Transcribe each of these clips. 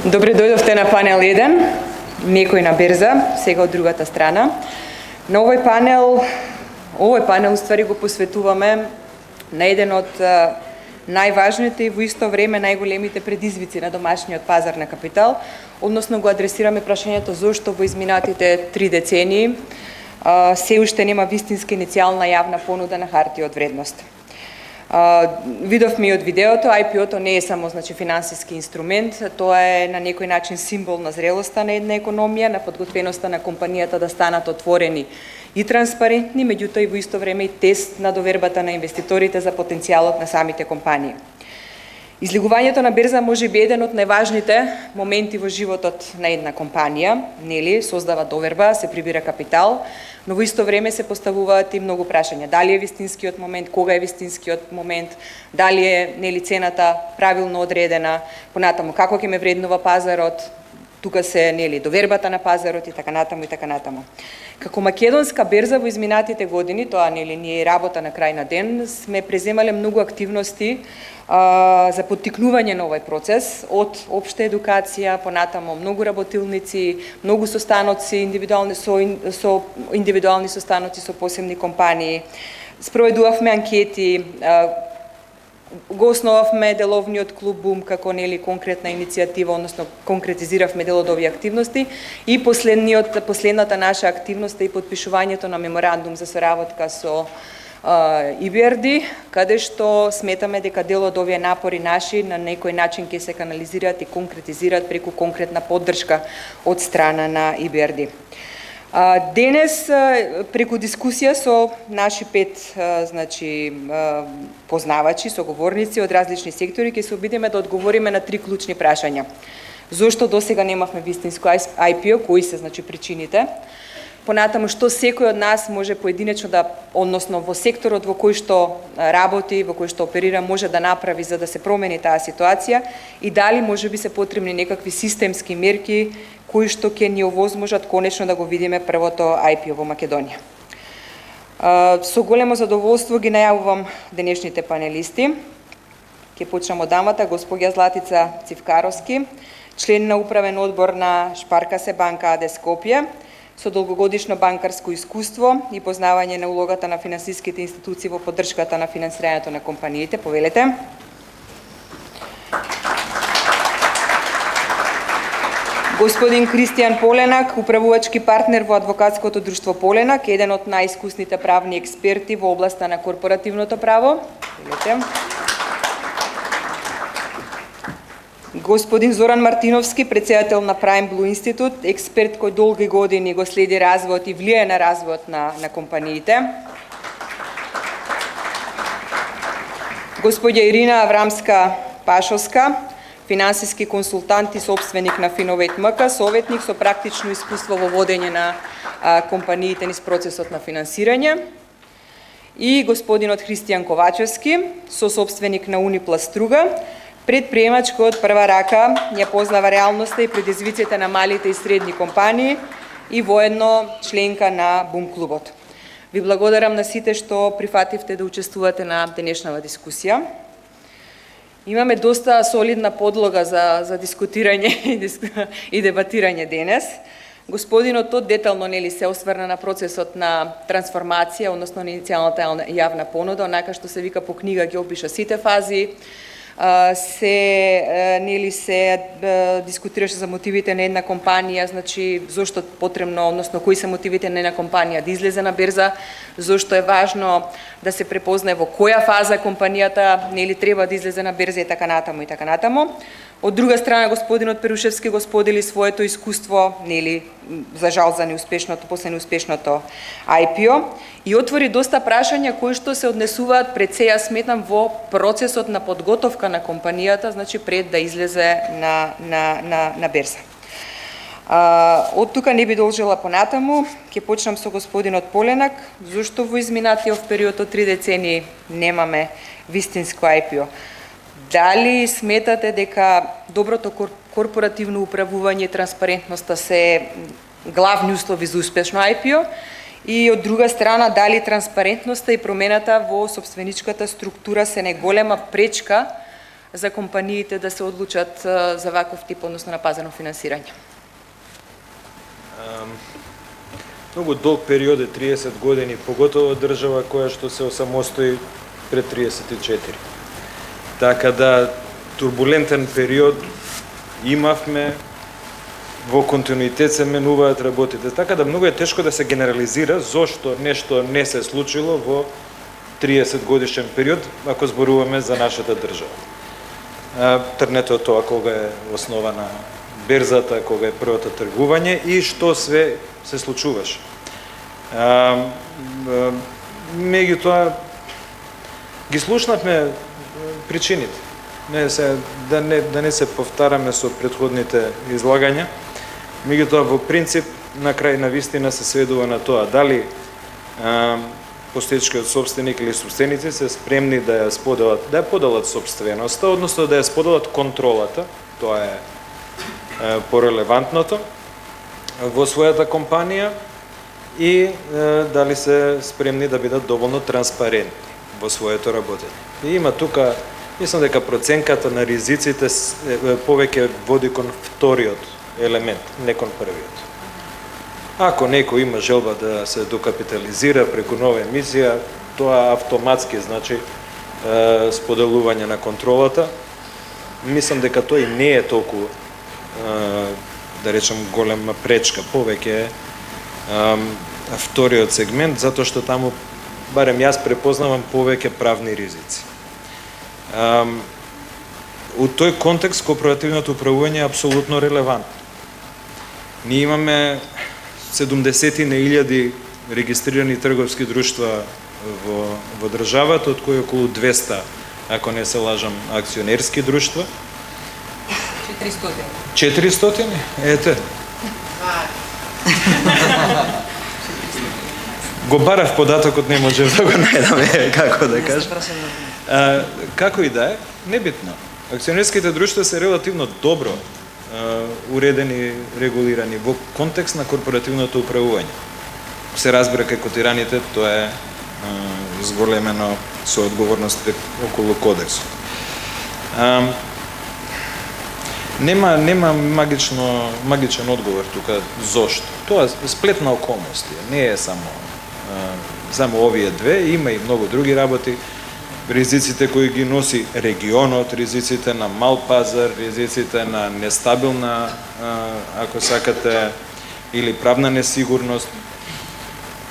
Добре дојдовте на панел 1, некој на берза, сега од другата страна. На овој панел уствари го посветуваме на еден од најважните и во исто време најголемите предизвици на домашниот пазар на капитал, односно го адресираме прашањето зошто во изминатите 3 децении се уште нема вистинска иницијална јавна понуда на хартија од вредност. Видовме и од видеото, IPO-то не е само финансиски инструмент, тоа е на некој начин символ на зрелоста на една економија, на подготвеноста на компанијата да станат отворени и транспарентни, меѓутоа и во исто време и тест на довербата на инвеститорите за потенцијалот на самите компании. Излегувањето на берза може би еден од најважните моменти во животот на една компанија, нели, создава доверба, се прибира капитал, но во исто време се поставуваат и многу прашања. Дали е вистинскиот момент, кога е вистинскиот момент, дали е нели цената правилно одредена, понатаму како ќе ме вреднува пазарот, тука се нели довербата на пазарот и така натаму и така натаму. Како македонска берза во изминатите години, тоа нели ние работа на крај на ден, сме преземале многу активности за поттикнување на овој процес, од општа едукација, понатамо многу работилници, многу состаноци, индивидуални состаноци со посебни компании. Спроведувавме анкети, го основавме деловниот клуб Бум како нели конкретна иницијатива, односно конкретизиравме дел од овие активности и последната наша активност е и подпишувањето на меморандум за соработка со IBRD, каде што сметаме дека дел од овие напори наши на некој начин ќе се канализираат и конкретизираат преку конкретна поддршка од страна на IBRD. Денес, преку дискусија со наши 5 познавачи, соговорници од различни сектори, ќе се обидеме да одговориме на 3 клучни прашања. Зошто досега немавме вистинско IPO, кои се причините? Понатаму, што секој од нас може поединечно односно во секторот во кој што работи, во кој што оперира, може да направи за да се промени таа ситуација и дали може би се потребни некакви системски мерки кои што ќе ни овозможат конечно да го видиме првото IPO во Македонија. Со големо задоволство ги најавувам денешните панелисти. Ќе почнам од дамата, госпоѓа Златица Цивкаровски, член на управен одбор на Шпаркасе банка АД Скопје, со долгогодишно банкарско искуство и познавање на улогата на финансиските институции во поддршката на финансирањето на компаниите. Повелете. Господин Кристијан Поленак, управувачки партнер во адвокатското друштво Поленак, еден од најискусните правни експерти во областа на корпоративното право. Повелете. Господин Зоран Мартиновски, председател на Prime Blue Institute, експерт кој долги години го следи развојот и влијае на развојот на компаниите. Господја Ирина Аврамска-Пашовска, финансиски консултант и собственик на Finovate МК, советник со практично искуство во водење на компаниите низ процесот на финансирање. И господинот Христијан Ковачевски, сособственик на Униплас Струга, предприемач кој од прва рака ја познава реалноста и предизвиците на малите и средни компании и воедно членка на Бум клубот. Ви благодарам на сите што прифативте да учествувате на денешнава дискусија. Имаме доста солидна подлога за дискутирање и дебатирање денес. Господинот тот детално нели се осврна на процесот на трансформација, односно на иницијалната јавна понуда, онака што се вика по книга ги опиша сите фази. Се дискутираше за мотивите на една компанија, значи зошто потребно, односно кои се мотивите на една компанија да излезе на берза, зошто е важно да се препознае во која фаза компанијата нели треба да излезе на берза и така натаму и така натаму. Од друга страна господинот Перушевски го сподели своето искуство, нели за жал за после неуспешното IPO и отвори доста прашања кои што се однесуваат пред се, јас сметам, во процесот на подготовка на компанијата, значи пред да излезе на берза. Од тука не би должела понатаму, ќе почнам со господинот Поленак, зошто во изминатиот период од 3 децении немаме вистинско IPO. Дали сметате дека доброто корпоративно управување и транспарентноста се главни услови за успешно IPO? И од друга страна, дали транспарентноста и промената во собственичката структура се најголема пречка за компаниите да се одлучат за ваков тип, односно на пазарно финансирање? Многу долг период е 30 години, поготово држава која што се осамостои пред 34. Така да турбулентен период имавме, во континуитет се менуваат работите. Така да многу е тешко да се генерализира зошто нешто не се случило во 30 годишен период, ако зборуваме за нашата држава. Трнете од тоа кога е основана берзата, кога е првото тргување и што све се случуваше. Меѓутоа ги слушнавме причините. Да не се повтараме со претходните излагања. Меѓутоа во принцип на крај на вистина се сведува на тоа дали постоечкиот собственик или собственици се спремни да ја поделат собственоста, односно да ја споделат контролата, тоа е порелевантното во својата компанија и дали се спремни да бидат доволно транспарентни во своето работење. И има тука, мислам дека проценката на ризиците повеќе води кон вториот елемент, не кон првиот. Ако некој има желба да се докапитализира преку нова емисија, тоа автоматски значи споделување на контролата. Мислам дека тоа и не е толку, да речем, голема пречка, повеќе е вториот сегмент, затоа што таму, барем јас препознавам повеќе правни ризици. У тој контекст корпоративното управување е апсолутно релевантно. Ние имаме 70.000 регистрирани трговски друштва во државата, од кои околу 200, ако не се лажам, акционерски друштва. 400? Ете. Го барав податокот, не можев да го најдам, како да кажам. Како и да е, небитно. Акционерските друштва се релативно добро уредени, регулирани во контекст на корпоративното управување. Се разбира кај котираните, тоа е зголемено со одговорностите околу кодексот. Нема магичен одговор тука зошто. Тоа е сплет на околности, не е само овие две, има и многу други работи. Ризиците кои ги носи регионот, ризиците на мал пазар, ризиците на нестабилна, ако сакате, или правна несигурност,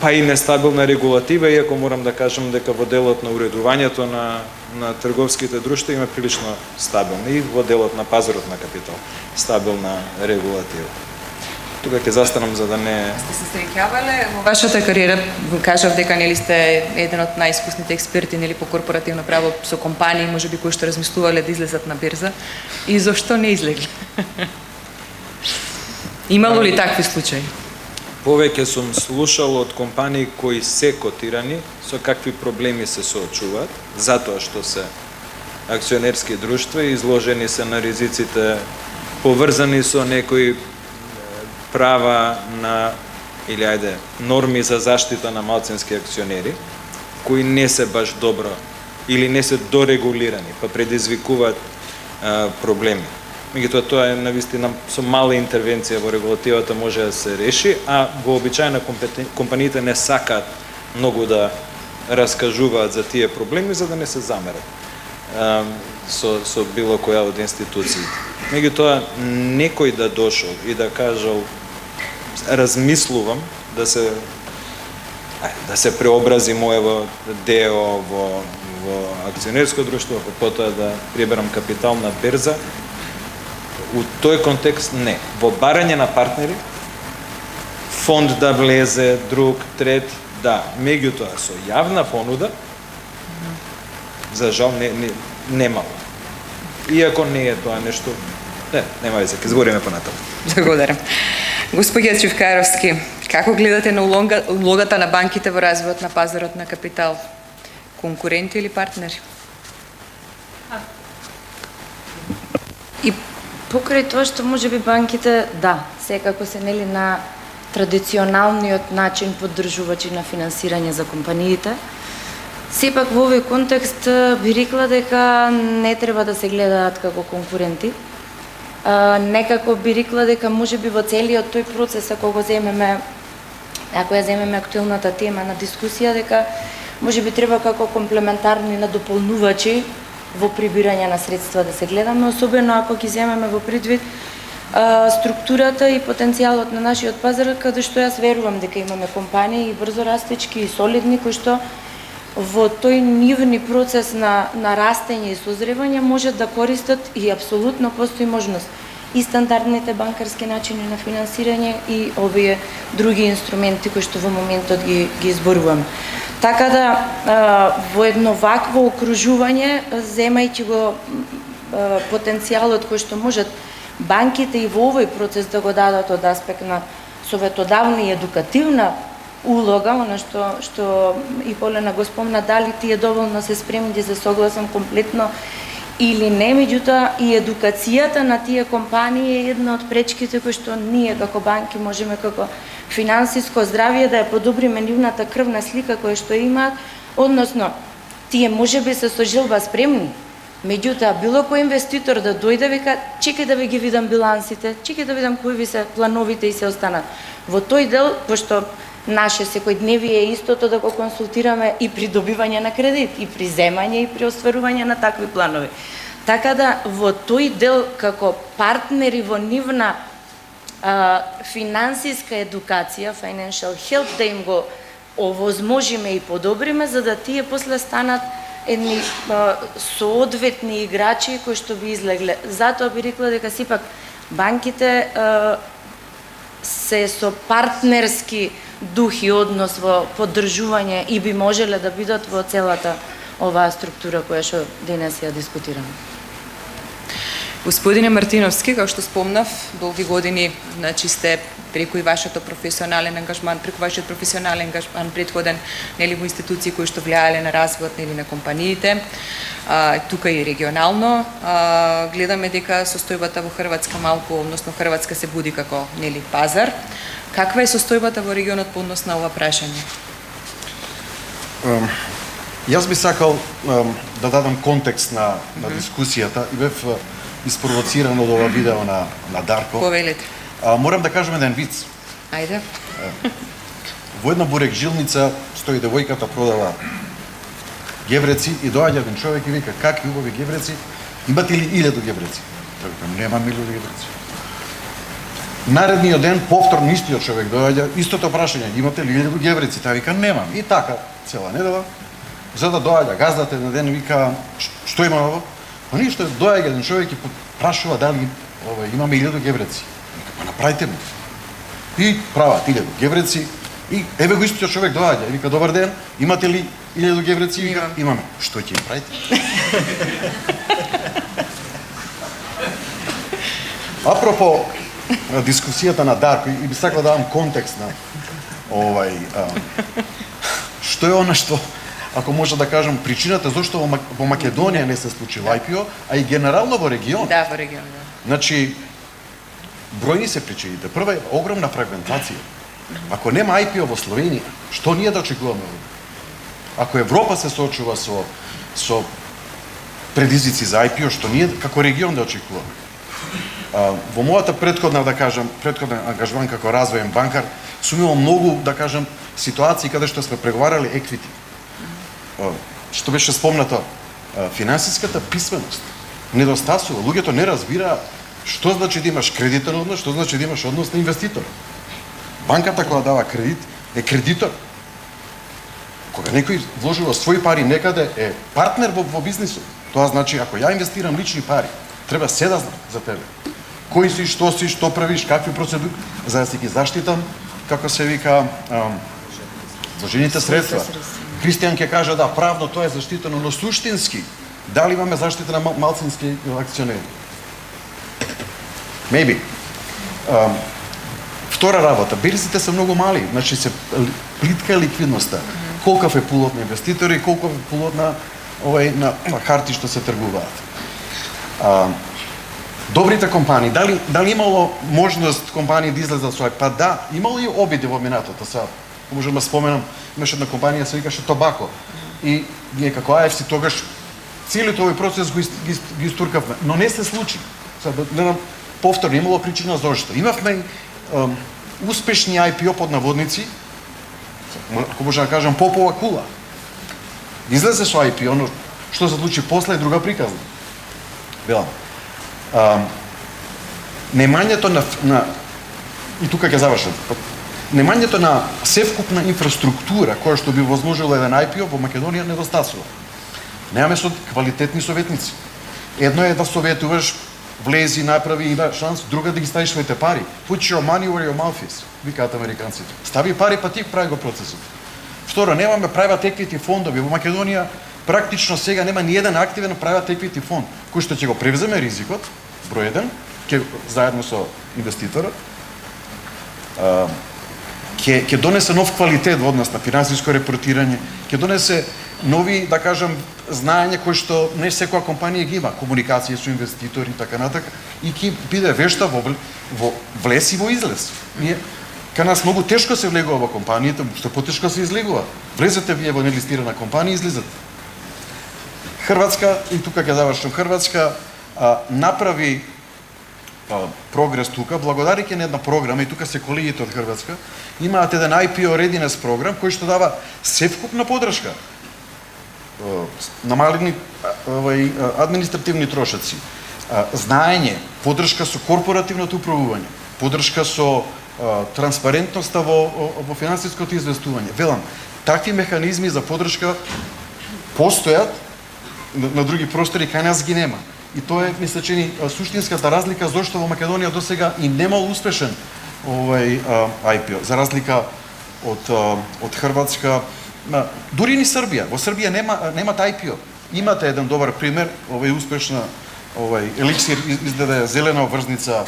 па и нестабилна регулатива, иако морам да кажам дека во делот на уредувањето на трговските друштва има прилично стабилна и во делот на пазарот на капитал стабилна регулатива. Тука ќе застанам за да не... Сте се среќавале во вашата кариера, кажав дека нели сте еден од најискусните експерти нели по корпоративно право со компании, можеби кои што размислувале да излезат на берза, и зошто не излегли? Имало ли такви случаи? Повеќе сум слушал од компании кои се котирани, со какви проблеми се соочуваат, затоа што се акционерски друштва и изложени се на ризиците поврзани со некои права на, или ајде, норми за заштита на малцински акционери, кои не се баш добро или не се дорегулирани, па предизвикуваат проблеми. Меѓутоа тоа е навистина со мала интервенција во регулативата може да се реши, а вообичаено компаниите не сакаат многу да раскажуваат за тие проблеми за да не се замерат со било која од институциите. Меѓутоа некој да дошол и да кажал размислувам да се преобрази моево ДО во акционерско друштво, па потоа да приберам капитал на берза. У тој контекст не. Во барање на партнери, фонд да влезе, друг, трет, да. Меѓутоа со јавна понуда, за жал немало. Иако не е тоа нешто, нема веќе, ќе збориме понатаму. Благодарам. Господје Чивкаровски, како гледате на улогата на банките во развојот на пазарот на капитал? Конкуренти или партнери? И покрај тоа што можеби банките, да, секако се нели на традиционалниот начин поддржувачи на финансирање за компаниите, Сепак во овој контекст би рекла дека не треба да се гледаат како конкуренти. Некако би рекла дека можеби во целиот тој процес, ако ја земеме актуелната тема на дискусија, дека можеби треба како комплементарни надополнувачи во прибирање на средства да се гледаме, особено ако ги земеме во предвид структурата и потенцијалот на нашиот пазар, каде што јас верувам дека имаме компании и брзо растечки и солидни, кои што во тој нивни процес на растење и созревање можат да користат и апсолутно постои можност и стандардните банкарски начини на финансирање и овие други инструменти кои што во моментот ги изборувам. Така да во едно вакво окружување, земајќи го потенцијалот кој што можат банките и во овој процес да го дадат од аспект на советодавна и едукативна улога, она што и Полена го спомна, дали тие доволно се спремни да се согласам комплетно или не, меѓутоа и едукацијата на тие компании е една од пречките кои што ние како банки можеме како финансиско здравје да ја подобриме нивната крвна слика која што имаат, односно тие можеби се со желба спремни, меѓутоа било кој инвеститор да дојде вика чекај да ви ги видам билансите, чекај да видам кои ви се плановите и се останат. Во тој дел, пошто наше секојдневие е истото да го консултираме и при добивање на кредит, и при земање, и при остварување на такви планови. Така да во тој дел како партнери во нивна финансиска едукација, financial help, да им го овозможиме и подобриме, за да тие после станат едни соодветни играчи кои што би излегле. Затоа би рекла дека сепак банките се со партнерски дух и однос во поддржување и би можеле да бидат во целата оваа структура која што денес ја дискутираме. Господине Мартиновски, како што спомнав, долги години, значи сте преку и вашето професионален ангажман, преку вашиот професионален ангажман претходен, нели во институции кои што влијаеле на развојот нели на компаниите, тука и регионално, гледаме дека состојбата во Хрватска малку, односно Хрватска се буди како нели пазар. Каква е состојбата во регионот по однос на ова прашање? Јас би сакал да дадам контекст на дискусијата и бев испровоциран од ова видео на Дарко. Повелете. Морам да кажам еден виц. Ајде. Во една бурекжилница стои девојката, продава гевреци и доаѓа еден човек и вика: какви убави гевреци, имате ли 1000 гевреци? Тој вика: немам 1000 гевреци. Наредниот ден повторно истиот човек доаѓа, истото прашање: имате ли 1000 гевреци? Таа вика: немам. И така цела недела, за да доаѓа газдата еден ден вика: што има ово? Па ништо, доаѓа еден човек и прашува дали имаме 1000 гевреци. Вика: па направите му. И прават 1000 гевреци и еве го истиот човек доаѓа и вика: добар ден, имате ли 1000 гевреци? Вика: имаме. Што ќе им правите? Апропо дискусијата на Дарко, и би сакал да дам контекст на што е она што, ако може да кажам, причината зашто во Македонија не се случи IPO, а и генерално во регион. Да, во регион, да. Значи, бројни се причините. Прва е огромна фрагментација. Ако нема IPO во Словенија, што ние да очекуваме? Ако Европа се соочува со предизвици за IPO, што ние како регион да очекуваме? Во мојата претходна ангажман како развоен банкар, сум имал многу, да кажам, ситуации каде што сме преговарали еквити. Што беше спомнато, финансиската писменост недостасува. Луѓето не разбира што значи да имаш кредитен однос, што значи да имаш однос на инвеститор. Банката која дава кредит е кредитор. Кога некој вложува своји пари некаде, е партнер во бизнисот. Тоа значи, ако ја инвестирам лични пари, треба се да знам за тебе. Кој си, што правиш, какви процедури, за да си ги заштитам, како се вика, вложените средства. Кристијан ќе каже: да, правно тоа е заштитено, но суштински, дали имаме заштита на малцински акционери? Maybe. Втора работа, берзите се многу мали, значи се плитка е ликвидноста. Колкав е пулот на инвеститори, колкав е пулот на харти што се тргуваат. Добрите компании, дали имало можност компании да излезат со? Па да, имало и обиди во минатото. Сега можам да споменам, имаше една компанија се викаше Тобако. и ние како AFC тогаш целиот овој процес ги стуркавме, но не се случи. Сега да гледам повторно, имало причина зашто. Имавме успешни IPO под наводници, ако може да кажам попова кула. Излезе со IPO, но што се случи после е друга приказна. Велам. Немањето на и тука ќе завршам. Немањето на севкупна инфраструктура која што би возможила еден IPO во Македонија недостасува. Немаме квалитетни советници. Едно е да советуваш, влези, направи, има шанс, друга да ги ставиш своите пари. Put your money where your mouth is, викаат американците. Стави пари, па ти прави го процесот. Второ, немаме private equity фондови. Во Македонија практично сега нема ни еден активен private equity фонд кој што ќе го превземе ризикот, број 1, ќе заедно со инвеститорот, ќе донесе нов квалитет во однос на финансиско репортирање, ќе донесе нови, да кажам, знаење кои што не секоја компанија ги има, комуникација со инвеститори и така натака, и ќе биде вешта во влез и во излез. Ние кај нас многу тешко се влегува во компаниите, што потешко се излегува. Влезете вие во нелистирана компанија и излизате. Хрватска, и тука ќе завршам, Хрватска направи прогрес тука, благодарејќи на една програма, и тука се колегите од Хрватска, имаат еден IPO Readiness програм кој што дава севкупна поддршка. Намалени административни трошоци, знаење, поддршка со корпоративното управување, поддршка со транспарентноста во финансиското известување. Велам, такви механизми за поддршка постојат на други простори, кај нас ги нема. И тоа е, мисля, че суштинската разлика зашто во Македонија досега и немал успешен IPO, за разлика од Хрватска, дури ни Србија. Во Србија немат IPO. Имате еден добар пример, успешна Еликсир издаде зелена обврзница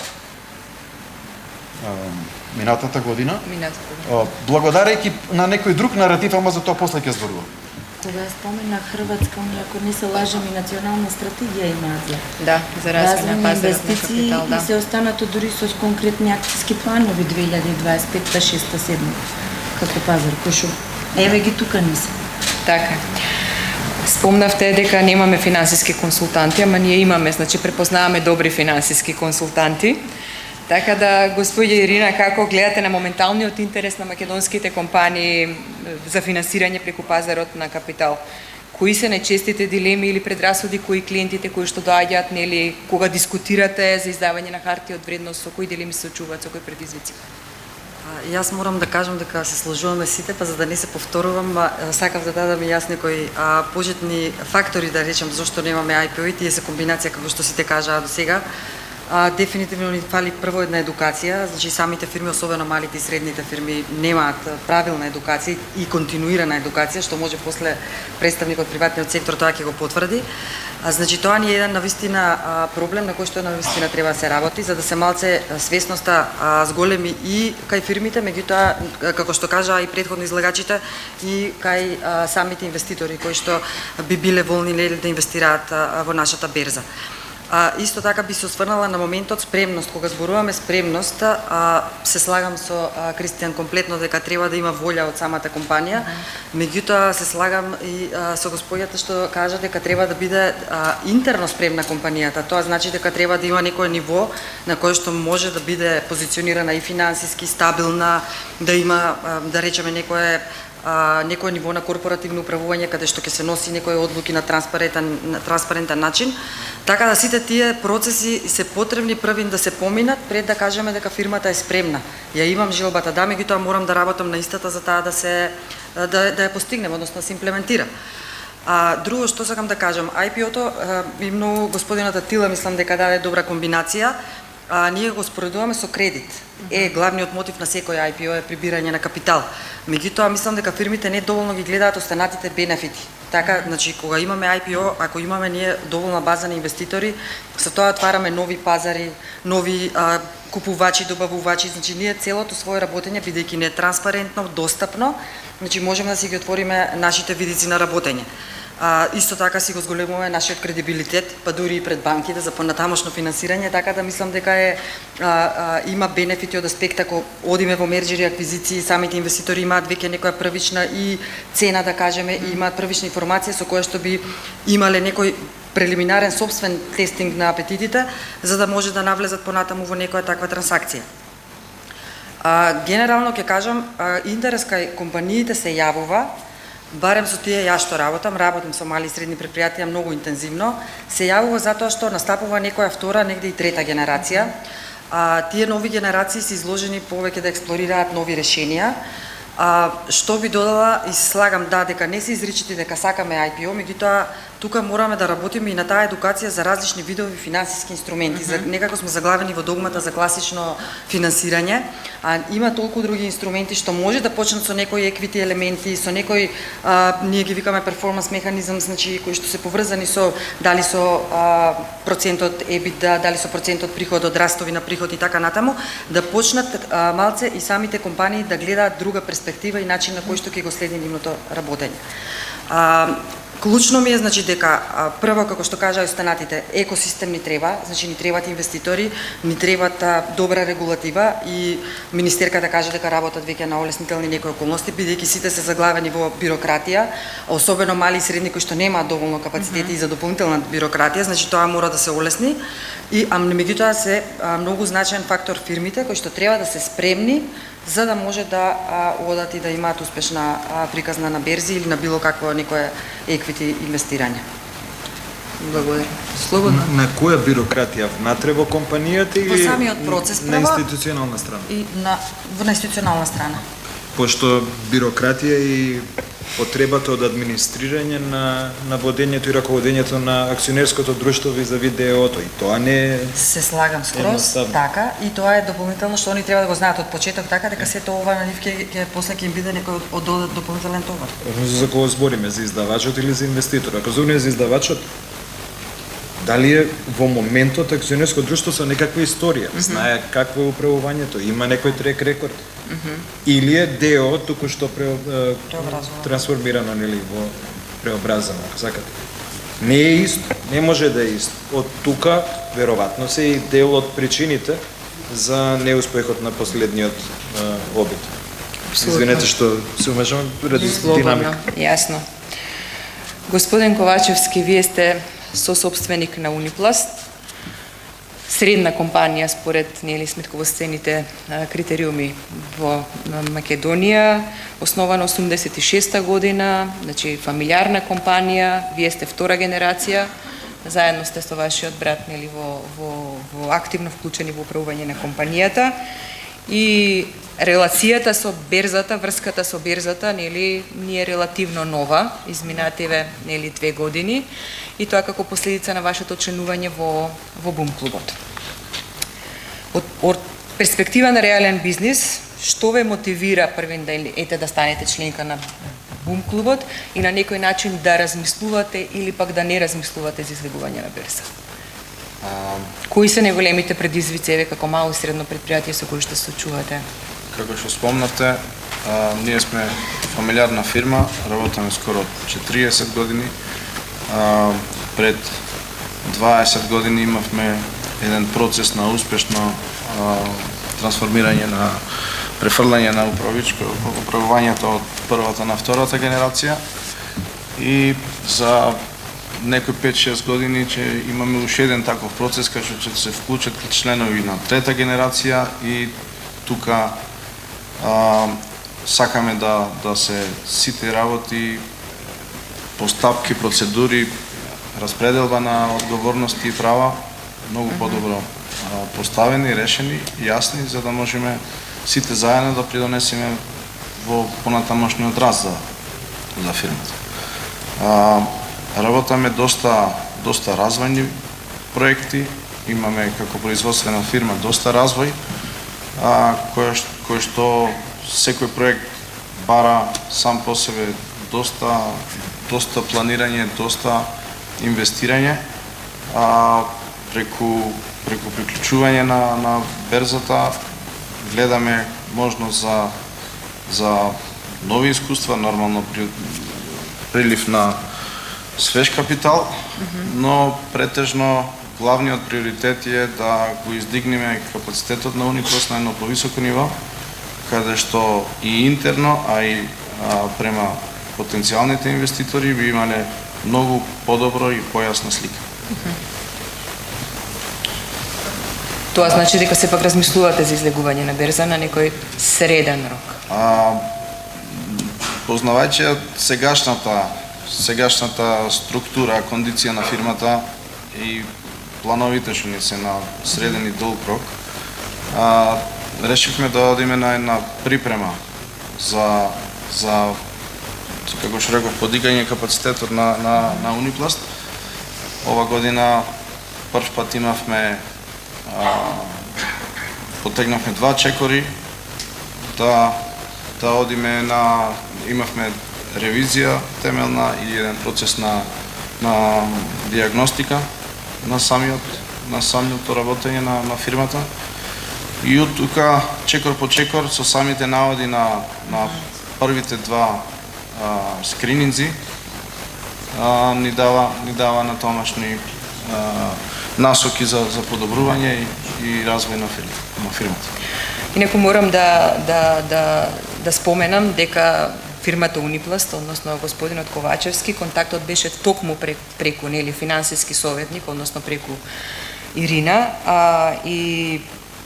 минатата година. Благодарејќи на некој друг наратив, ама за тоа после ќе зборувам. Кога спомена Хрватска, ако не се лажам, и национална стратегија имаат. Да, за развој на пазарот на капитал, да. И се останато дури со конкретни акциски планови 2025-2026-2027 како пазар, кој шо еве ги тука не се. Така. Спомнавте дека немаме финансиски консултанти, ама ние имаме, значи препознаваме добри финансиски консултанти. Така да, господја Ирина, како гледате на моменталниот интерес на македонските компании за финансирање преку пазарот на капитал? Кои се најчестите дилеми или предрасуди кои клиентите кои што доаѓаат, нели, кога дискутирате за издавање на харти од вредност, со кои дилеми се очуваат, со кои предизвици? Јас морам да кажам дека се сложуваме сите, па за да не се повторувам, сакав да дадам и јас некои пожитни фактори, да речем, зашто немаме IPO, и тие се комбинација, како што сите кажаа до сега. Дефинитивно ни фали прво една едукација, значи самите фирми, особено малите и средните фирми, немаат правилна едукација и континуирана едукација, што може после представник од приватниот сектор тоа ќе го потврди. Значи тоа ни е еден навистина проблем на кој што навистина треба да се работи, за да се малце свесноста зголеми и кај фирмите, меѓутоа како што кажаа и претходно излагачите, и кај самите инвеститори кои што би биле волни да инвестираат во нашата берза. Исто така би се осврнала на моментот спремност. Кога зборуваме спремност, се слагам со Кристијан комплетно дека треба да има волја од самата компанија. Меѓутоа се слагам и со господјата што кажа дека треба да биде интерно спремна компанијата. Тоа значи дека треба да има некое ниво на кое што може да биде позиционирана и финансиски стабилна, да има, да речеме, некое ниво на корпоративно управување каде што ќе се носи некои одлуки на транспарентен начин. Така да сите тие процеси се потребни први да се поминат пред да кажеме дека фирмата е спремна. Ја имам желбата, да, меѓутоа морам да работам на истата за таа да ја постигнем, односно да се имплементира. Друго што сакам да кажам, IPO-то и многу господината Тила мислам дека даде добра комбинација. Ние го споредуваме со кредит. Главниот мотив на секој IPO е прибирање на капитал. Меѓутоа, мислам дека фирмите не доволно ги гледаат останатите бенефити. Така, значи, кога имаме IPO, ако имаме ние доволна база на инвеститори, со тоа отвараме нови пазари, нови купувачи, добавувачи, значи ние целото свое работење, бидејќи не е транспарентно, достапно, значи можеме да си ги отвориме нашите видици на работење. Исто така си го зголемува нашиот кредибилитет, па дури и пред банките за понатамошно финансирање, така да мислам дека има бенефити од аспект ако одиме во мерџери аквизиции, самите инвеститори имаат веќе некоја првична и цена, да кажеме, и имаат првична информација со која што би имале некој прелиминарен собствен тестинг на апетитите, за да може да навлезат понатаму во некоја таква трансакција. Генерално ќе кажам, интерес кај компаниите се јавува, барем со тие јас што работам со мали и средни предпријатија многу интензивно, се јавува затоа што настапува некоја втора, негде и трета генерација. Тие нови генерации се изложени повеќе да експлорираат нови решенија. Што би додала и слагам дека не се изричити дека сакаме IPO, меѓутоа тука мораме да работиме и на таа едукација за различни видови финансиски инструменти. Некако сме заглавени во догмата за класично финансирање, а има толку други инструменти што може да почнат со некои еквити елементи, со некои ние ги викаме перформанс механизам, значи кои што се поврзани со дали со процентот EBITDA, дали со процентот приходот, растови на приход и така натаму, да почнат малце и самите компании да гледаат друга перспектива и начин на кој што ќе го следи нивното работење. Клучно ми е, значи, дека прво, како што кажа останатите, екосистем ни треба, значи ни требаат инвеститори, ни требаат добра регулатива и министерката кажа дека работат веќе на олеснителни некои околности, бидејќи сите се заглавени во бирократија, особено мали и средни кои што немаат доволно капацитети и за дополнителна бирократија, значи тоа мора да се олесни. Меѓутоа се многу значаен фактор фирмите кои што треба да се спремни за да може да одат и да имаат успешна приказна на берзи или на било какво некое еквити инвестирање. Благодарам. Слободно. На која бирократија внатре во компанијата или во самиот процес на институционална страна? И на институционална страна. Пошто бирократија и потребата од администрирање на водењето и раководењето на акционерското друштво визави ДО-то, и тоа не се слагам скроз така, и тоа е дополнително што они треба да го знаат од почеток, така дека сето ова на нив ќе после ќе им биде некој од дополнителен товар. За кого збориме, за издавачот или за инвеститор? Ако збориме за издавачот, дали е во моментот акционерско друштво со некаква историја, знае какво е управувањето, има некој трек рекорд, или е ДО туку што трансформирано нели во преобразено, ако сакате. Не е исто, не може да е исто. Од тука веројатно се и дел од причините за неуспехот на последниот обид. Извинете што се умешам ради динамика. Јасно. Господин Ковачевски, вие сте сосопственик на Унипласт, средна компанија според сметковосцените критериуми во Македонија, основана 86-та година, значи фамилиарна компанија, вие сте втора генерација, заедно сте со вашиот брат во активно вклучени во управување на компанијата и релацијата со берзата, врската со берзата, ни е релативно нова, изминативе 2 години, и тоа како последица на вашето членување во Бум клубот. Од перспектива на реален бизнис, што ве мотивира првен да станете членка на Бум клубот и на некој начин да размислувате или пак да не размислувате за излегување на берза? Кои се најголемите предизвици како мало и средно предпријатие со кои што се соочувате? Како што спомнате, ние сме фамилиарна фирма, работиме скоро 40 години. Пред 20 години имавме еден процес на успешно трансформирање на префрлање на управувањето од првата на втората генерација и за некои 5-6 години ќе имаме уште еден таков процес кај што ќе се вклучат членови на трета генерација и тука сакаме да се сите работи, постапки, процедури, распределба на одговорности и права многу подобро поставени, решени, јасни, за да можеме сите заедно да придонесеме во понатамошниот раст за фирмата. Работаме доста развојни проекти, имаме како производствена фирма доста развој, кој што секој проект бара сам по себе доста планирање, доста инвестирање, преку приклучување на берзата гледаме можност за нови искуства, нормално прилив на свеж капитал, но претежно главниот приоритет е да го издигнеме капацитетот на Унипласт на едно повисоко ниво, каде што и интерно, а и према потенцијалните инвеститори би имале многу подобро и појасна слика. Тоа значи дека сепак размислувате за излегување на берза на некој среден рок. Познавајќи сегашната структура, кондиција на фирмата и плановите што ни се на среден и долг рок, решивме да одиме на една припрема за како што реков, подигање капацитетот на Унипласт. Ова година прв пат имавме потегнавме 2 чекори да одиме имавме ревизија темелна и еден процес на диагностика на самото работење на фирмата. И од тука чекор по чекор со самите наводи на првите 2 скрининзи ни дава натомашни насоки за подобрување и развој на фирмата. Инаку морам да споменам дека фирмата Унипласт, односно господинот Ковачевски, контактот беше токму преку финансиски советник, односно преку Ирина, и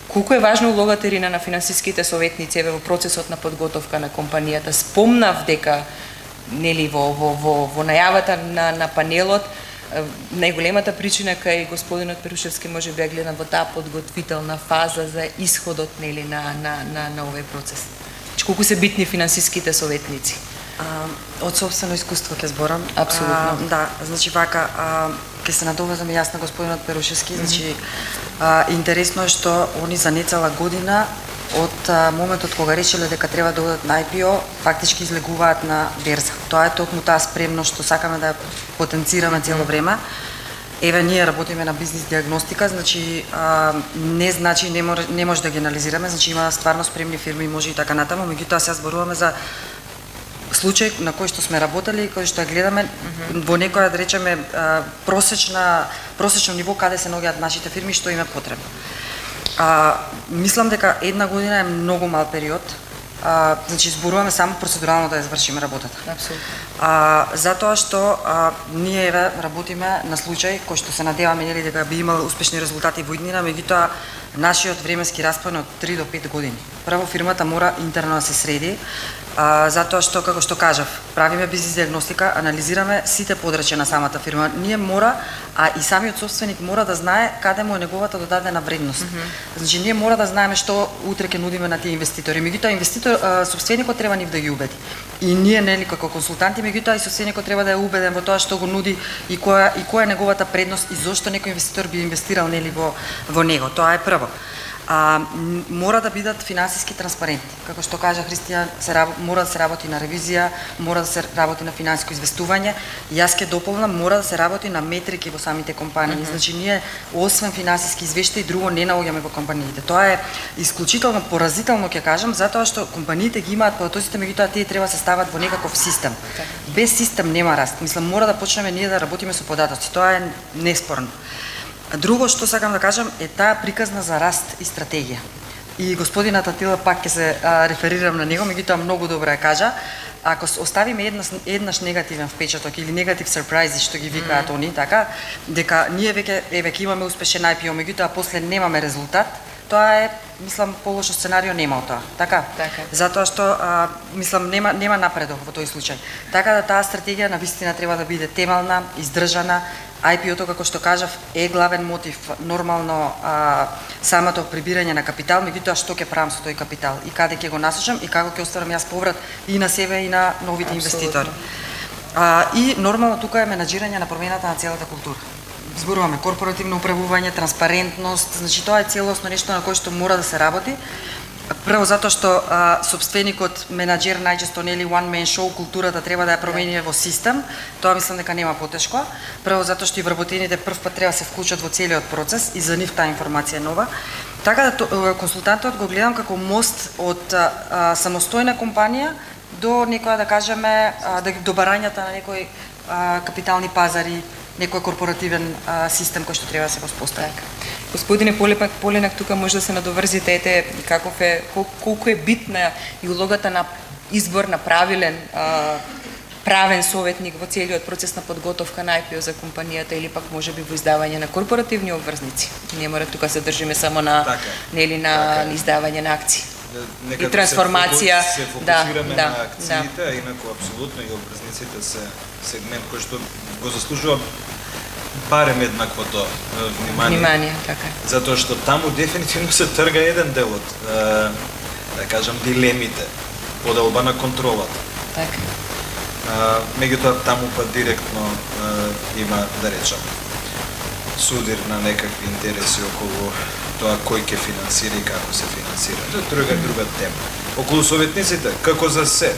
колку е важна улогата, Ирина, на финансиските советници во процесот на подготовка на компанијата. Спомнав дека во најавата на панелот, најголемата причина кај господинот Перушевски може би гледам во таа подготвителна фаза за исходот на овој процес. Колку се битни финансиските советници? Од собствено искуство ќе зборам. Апсолутно. Да, значи вака, ќе се надовезам јас на господинот Перушевски, значи интересно е што они за нецела година од моментот кога решиле дека треба да одат на IPO, фактички излегуваат на берза. Тоа е токму таа спремност што сакаме да потенцираме цело време. Еве, ние работиме на бизнис диагностика, значи не може да ги анализираме, значи има стварно спремни фирми, може и така натаму, меѓутоа сега зборуваме за случај на кој што сме работели и кој што гледаме во некоја, да речеме, просечно ниво каде се наоѓаат нашите фирми, што им е потребно. Мислам дека една година е многу мал период. Значи зборуваме само процедурално да ја завршиме работата. Апсолутно. Затоа што ние работиме на случај кој што се надеваме дека би имал успешни резултати во иднина, меѓутоа нашиот временски распон е од 3 до 5 години. Прво фирмата мора интерно да се среди, затоа што, како што кажав, правиме бизнис диагностика, анализираме сите подрачја на самата фирма. Ние мора, а и самиот собственик мора да знае каде му е неговата додадена вредност. Значи ние мора да знаеме што утре ќе нудиме на тие инвеститори. Меѓутоа собственикот треба нив да ги убеди. И ние како консултанти, меѓутоа и собственикот треба да е убеден во тоа што го нуди и која е неговата предност и зошто некој инвеститор би инвестирал во него. Тоа е прво. Мора да бидат финансиски транспарентни. Како што кажа Христијан, мора да се работи на ревизија, мора да се работи на финансиско известување. Јас ќе дополнам, мора да се работи на метрики во самите компании. Значи ние освен финансиски извештаи друго не наоѓаме во компаниите. Тоа е исклучително поразително, ќе кажам, затоа што компаниите ги имаат податоците, меѓутоа тие треба да се стават во некаков систем. Без систем нема раст. Мислам, мора да почнеме ние да работиме со податоци. Тоа е неспорно. Друго што сакам да кажам е таа приказна за раст и стратегија. И господинот Атила пак ќе се реферирам на него, меѓутоа многу добро ја кажа. Ако оставиме еднаш негативен впечаток или негатив сюрпризи што ги викаат они, така, дека ние веќе имаме успешен IPO, меѓутоа после немаме резултат, тоа е, мислам, полошо сценарио нема од тоа. Така? Затоа што, мислам, нема напредок во тој случај. Така да таа стратегија на вистина треба да биде темелна, издржана. IPO-то, како што кажав, е главен мотив, нормално самото прибирање на капитал, меѓутоа што ќе правам со тој капитал и каде ќе го насочам и како ќе остварам јас поврат и на себе и на новите инвеститори. И нормално тука е менаџирање на промената на целата култура. Зборуваме корпоративно управување, транспарентност, значи тоа е целосно нешто на кое што мора да се работи. Прво затоа што собственикот, менаџер најчесто нели one man show, културата треба да ја промени во систем. Тоа мислам дека нема потешко. Прво затоа што и вработените прв пат треба да се вклучат во целиот процес и за нив таа информација е нова. Така да консултантот го гледам како мост од самостојна компанија до некоја, да кажеме, до барањата на некој капитални пазари, некој корпоративен систем кој што треба да се воспостави. Господине Поленак, тука може да се надоврзите, ете, колку е битна и улогата на избор на правен советник во целиот процес на подготовка на IPO за компанијата или пак можеби во издавање на корпоративни обврзници. Не мора тука се држиме само на на издавање на акции. И трансформација, се фокусираме на акциите, а инаку апсолутно и обврзниците се сегмент кој што го заслужува барем еднаквото внимание. Така. Затоа што таму дефинитивно се трга еден дел од, да кажам, дилемите, поделба на контролата. Така. Меѓутоа таму па директно има, да речам, судир на некакви интереси околу тоа кој ќе финансира и како се финансира. Тоа е друга тема. Околу советниците, како за се.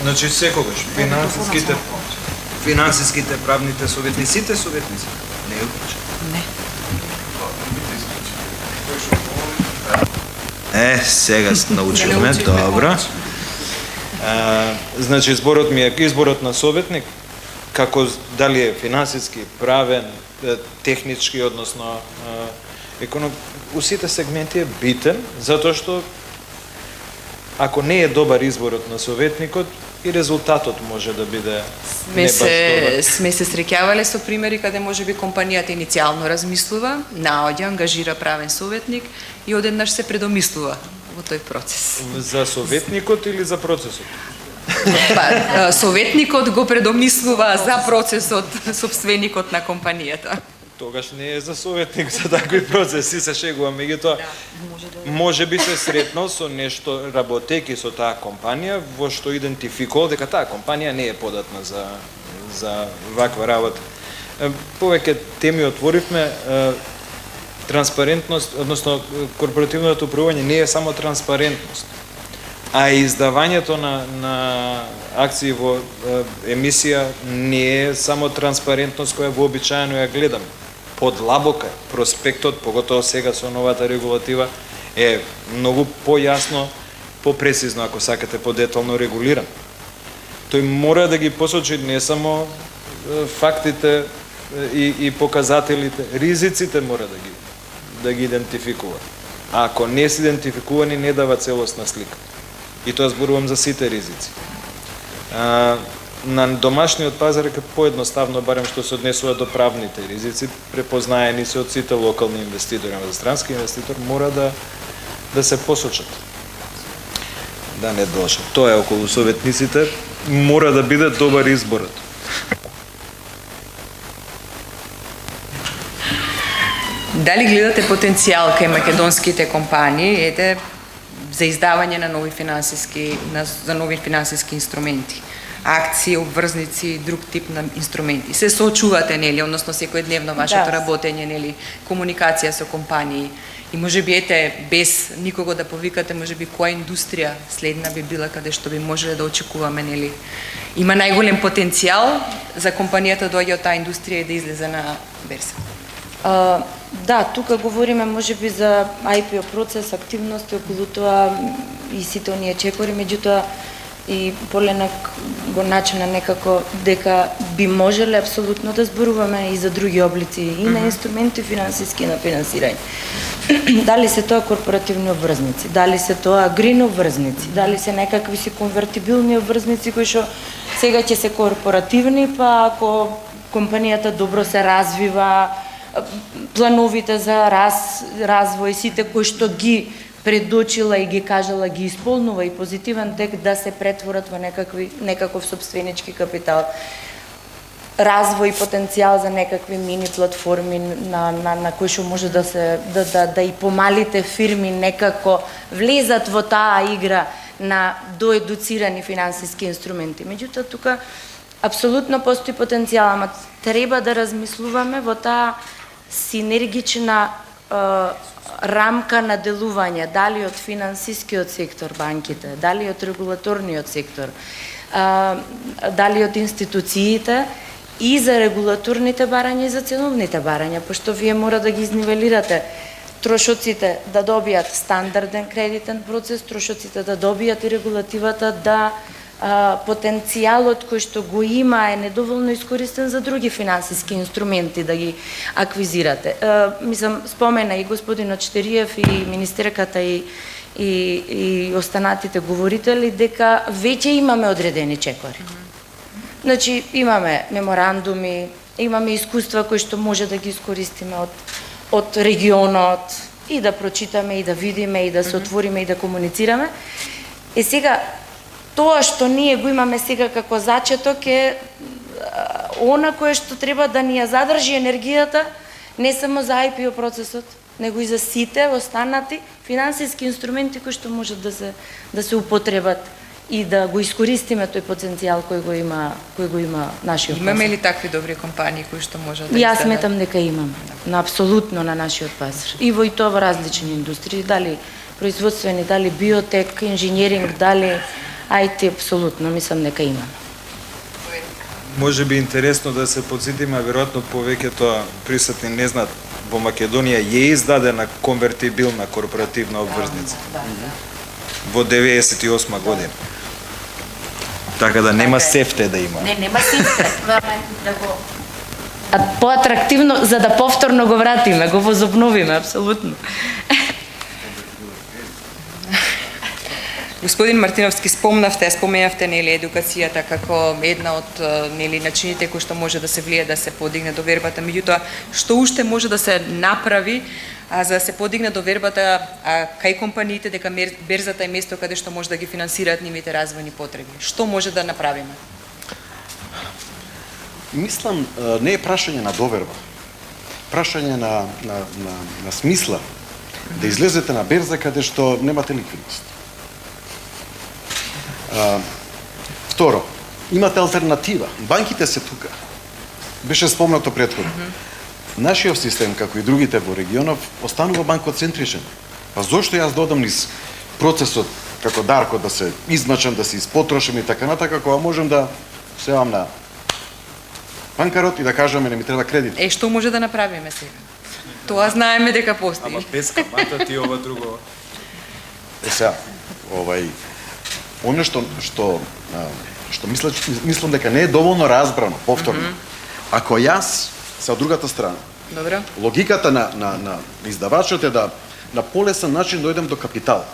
Значи секогаш финансиските, правните советниците, не е обича. Не. Сега научивме, добро. Значи изборот на советник, како дали е финансиски, правен, технички, односно у сите сегменти е битен, затоа што ако не е добар изборот на советникот, и резултатот може да биде не баш добар. Сме се среќавале со примери каде можеби компанијата иницијално размислува, наоѓа, ангажира правен советник и одеднаш се предомислува во тој процес. За советникот или за процесот? Советникот го предомислува за процесот сопственикот на компанијата. Тогаш не е за советник за такви процеси, се шегувам, меѓутоа може би се сретнал со нешто работејќи со таа компанија во што идентификувал дека таа компанија не е податна за ваква работа. Повеќе теми отворивме. Транспарентност, односно корпоративното управување не е само транспарентност, а и издавањето на акции во емисија не е само транспарентност која вообичаено ја гледаме. Подлабока проспектот, поготово сега со новата регулатива, е многу појасно, попрецизно, ако сакате, подетално регулиран. Тој мора да ги посочи не само фактите и показателите, ризиците мора да ги идентификува. А ако не се идентификувани, не дава целосна слика. И тоа зборувам за сите ризици. На домашниот пазар е поедноставно, барем што се однесува до правните ризици, препознаени се од сите локални инвеститори, за странски инвеститор мора да се посочат. Да не доша. Тоа е околу советниците, мора да биде добар изборот. Дали гледате потенцијал кај македонските компании за издавање на нови финансиски инструменти? Акции, обврзници, друг тип на инструменти. Се соочувате, нели, односно секојдневно вашето работење, нели, комуникација со компании. И можеби без никого да повикате, можеби која индустрија следна би била каде што би можеле да очекуваме, нели? Има најголем потенцијал за компанијата да доаѓа од таа индустрија и да излезе на берса. Да, тука говориме можеби за IPO процес, активности околу тоа и сите оние чекори, меѓутоа и Поленак го начина некако дека би можеле апсолутно да зборуваме и за други облици и на инструменти финансиски на финансирање. Дали се тоа корпоративни обврзници, дали се тоа грин обврзници, дали се некакви си конвертибилни обврзници кои што сега ќе се корпоративни, па ако компанијата добро се развива, плановите за развој, сите кои што ги предочила и ги кажала, ги исполнува и позитивен тек да се претворат во некаков собственички капитал. Развој, потенцијал за некакви мини платформи на кои што може да и помалите фирми некако влезат во таа игра на доедуцирани финансиски инструменти. Меѓутоа тука апсолутно постои потенцијал, ама треба да размислуваме во таа синергична рамка на делување, дали од финансискиот сектор, банките, дали од регулаторниот сектор, дали од институциите и за регулаторните барања и за ценовните барања, пошто вие мора да ги изнивелирате трошоците да добијат стандарден кредитен процес, трошоците да добијат и регулативата да потенцијалот кој што го има е недоволно искористен за други финансиски инструменти да ги аквизирате. Мислам, спомена и господинот Четериев и министерката и останатите говорители дека веќе имаме одредени чекори. Значи, имаме меморандуми, имаме искуства кои што може да ги искористиме од регионот и да прочитаме, и да видиме, и да се отвориме, и да комуницираме. И сега, тоа што ние го имаме сега како зачеток е она кое што треба да ни ја задржи енергијата, не само за IPO процесот, него и за сите останати финансиски инструменти кои што можат да се употребат и да го искористиме тој потенцијал кој го има нашиот пазар. Имаме ли такви добри компании кои што можат да Јас сметам дека имаме, апсолутно на нашиот пазар. И во тоа во различни индустрии, дали производствени, дали биотек, инженеринг, дали IT, апсолутно, мислам дека имаме. Може би интересно да се подсетиме, веројатно повеќето присутни не знаат, во Македонија е издадена конвертибилна корпоративна обврзница. Во 98 година. Така да нема сефте да има. Не, нема сефте. Да го поатрактивно за да повторно го вратиме, го возобновиме апсолутно. Господин Мартиновски, споменавте нели едукацијата како една од нели начините кои што може да се влие да се подигне довербата, меѓутоа што уште може да се направи за да се подигне довербата кај компаниите дека берзата е место каде што може да ги финансираат нивните развојни потреби. Што може да направиме? Мислам, не е прашање на доверба. Прашање на смисла. Да излезете на берза каде што немате ликвидност. Второ, имате алтернатива. Банките се тука. Беше спомнато претходно. Нашиот систем, како и другите во регионов, останува банкоцентричен. Па зошто јас додам низ процесот како Дарко да се измачам, да се испотрошам и така натака, кога можем да севам на банкарот и да кажеме не ми треба кредит. Што може да направиме сега? Тоа знаеме дека постои. Ама без камата ти ова друго. Сега, оно што мислам дека не е доволно разбрано, повторно. Ако јас се од другата страна, Добро. логиката на издавачот е да на полесен начин дојдем до капитал.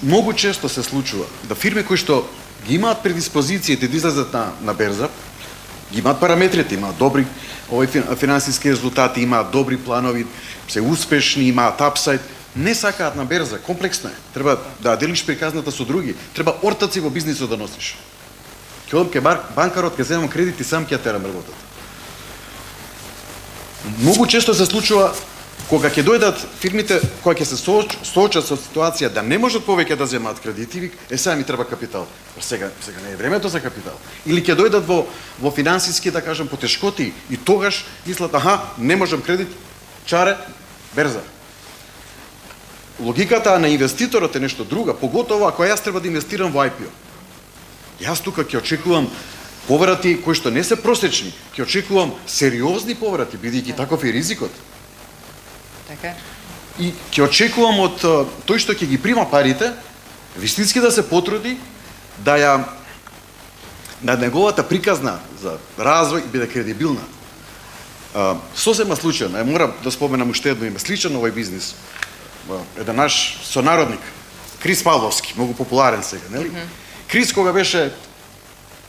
Многу често се случува да фирми кои што ги имаат предиспозициите да излезат на берза, ги имаат параметрите, имаат добри финансиски резултати, имаат добри планови, се успешни, имаат апсайд, не сакаат на берза, комплексно е. Треба да делиш приказната со други, треба ортаци во бизнисот да носиш. Ќе одам ке банкарот, ќе земам кредит и сам ќе терам работата. Многу често се случува кога ќе дојдат фирмите кои ќе се соочат со ситуација да не можат повеќе да земаат кредити, сега ми треба капитал. Сега не е времето за капитал. Или ќе дојдат во финансиски, да кажем, потешкоти и тогаш мислат, не можам кредит, чаре, берза. Логиката на инвеститорот е нешто друга, поготово ако јас треба да инвестирам во IPO. Јас тука ќе очекувам поврати кои што не се просечни, ќе очекувам сериозни поврати, бидејќи таков е ризикот. Така. И ќе очекувам од тој што ќе ги прима парите, вистински да се потруди да неговата приказна за развој биде кредибилна. Сосема случајно, морам да споменам уште едно име, сличен овој бизнис. Еден наш сонародник, Крис Павловски, многу популарен сега, нели? Крис кога беше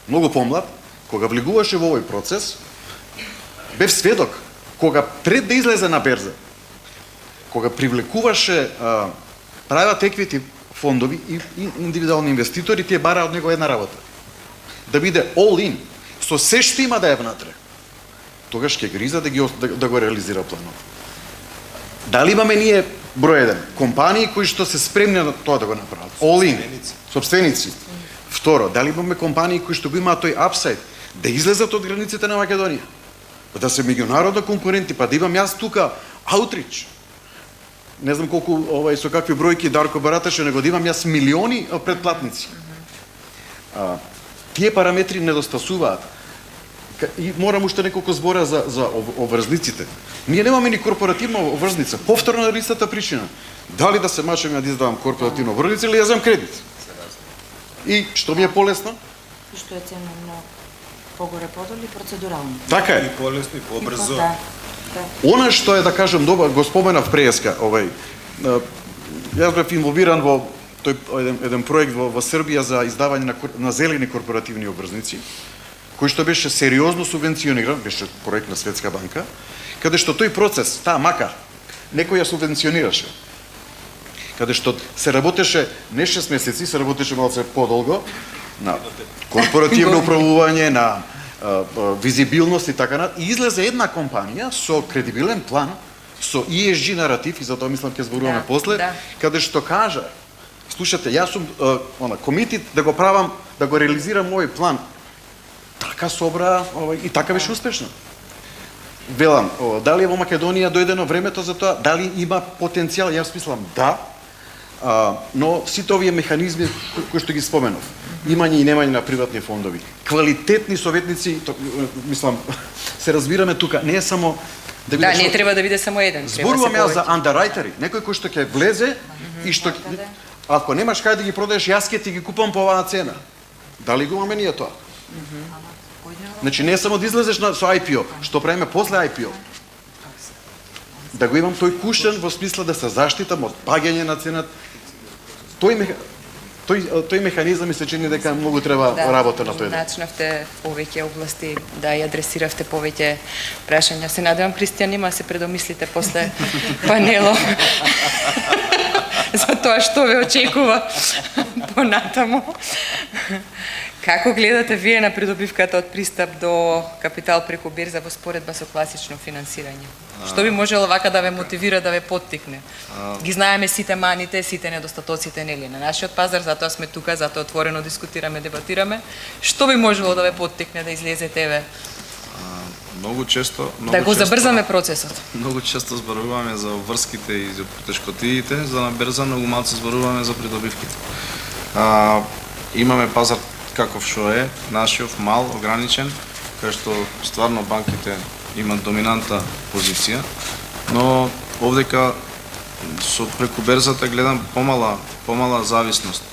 многу помлад, кога влегуваше во овој процес, бев сведок кога пред да излезе на берза, кога привлекуваше private equity фондови и индивидуални инвеститори, тие бараа од него една работа. Да биде all in, со се што има да е внатре. Тогаш ќе гриза да го реализира планот. Дали имаме ние број еден компании кои што се спремни на тоа да го направат? All in, собственици. Второ, дали имаме компании кои што го имаат тој апсайд да излезат од границите на Македонија? Да се меѓународно конкуренти, па да имам јас тука аутрич. Не знам колку со какви бројки Дарко бараташе, него да имам јас милиони предплатници. Тие параметри недостасуваат. И морам уште неколку збора за обврзниците. Ние немаме ни корпоративна обврзница. Повторно на истата причина. Дали да се мачам ја да издавам корпоративна обврзница или ја земам кредит? И што ми е полесно? И што е ценно погоре подоли процедурално. Така И е. полесно и побрзо. Да. Она што е, да кажем, добар, го споменав преска, јас бев инволвиран во еден проект во Србија за издавање на зелени корпоративни обврзници, кој што беше сериозно субвенциониран, беше проект на Светска банка, каде што тој процес, таа макар, некој ја субвенционираше, каде што се работеше не 6 месеци, се работеше малце подолго, на корпоративно управување, на визибилност и така на, и излезе една компанија со кредибилен план, со ESG наратив, и затоа мислам ќе зборуваме после, каде што кажа, слушате, јас сум комитет да го правам, да го реализирам овој план. Така собра и така беше успешно. Велам, дали во Македонија дојдено времето за тоа, дали има потенцијал, јас мислам да, но сите овие механизми кои што ги споменав, имање и немање на приватни фондови, квалитетни советници, мислам, се разбираме тука, не е само да не треба да биде само еден. Зборуваме за андеррайтери, некој кој што ќе влезе и што ако немаш кај да ги продадеш, јас ќе ти ги купам по оваа цена. Дали го имаме ние тоа? Значи не е само да излезеш со IPO, што правиме после IPO. Да го имам тој кушен во смисла да се заштитам од паѓање на цената. Тој механизам ми се чини дека многу треба работа на тој. Начнавте повеќе области да ја адресиравте повеќе прашања. Се надевам, Кристијан, има се предомислите после панелот за тоа што ве очекува понатаму. Како гледате вие на придобивката од пристап до капитал преку берза во споредба со класично финансирање? Што би можело вака да ве мотивира, да ве поттикне? Ги знаеме сите маните, сите недостатоците, нели, на нашиот пазар, затоа сме тука, затоа отворено дискутираме, дебатираме. Што би можело да ве поттикне да излезете еве? Многу често да го забрзаме процесот. Многу често зборуваме за врските и за потешкотиите, за на берза многу малку зборуваме за придобивките. Имаме пазар каков што е, нашиот мал, ограничен, кај што стварно банките имаат доминантна позиција, но овдека со преку берзата гледам помала зависност.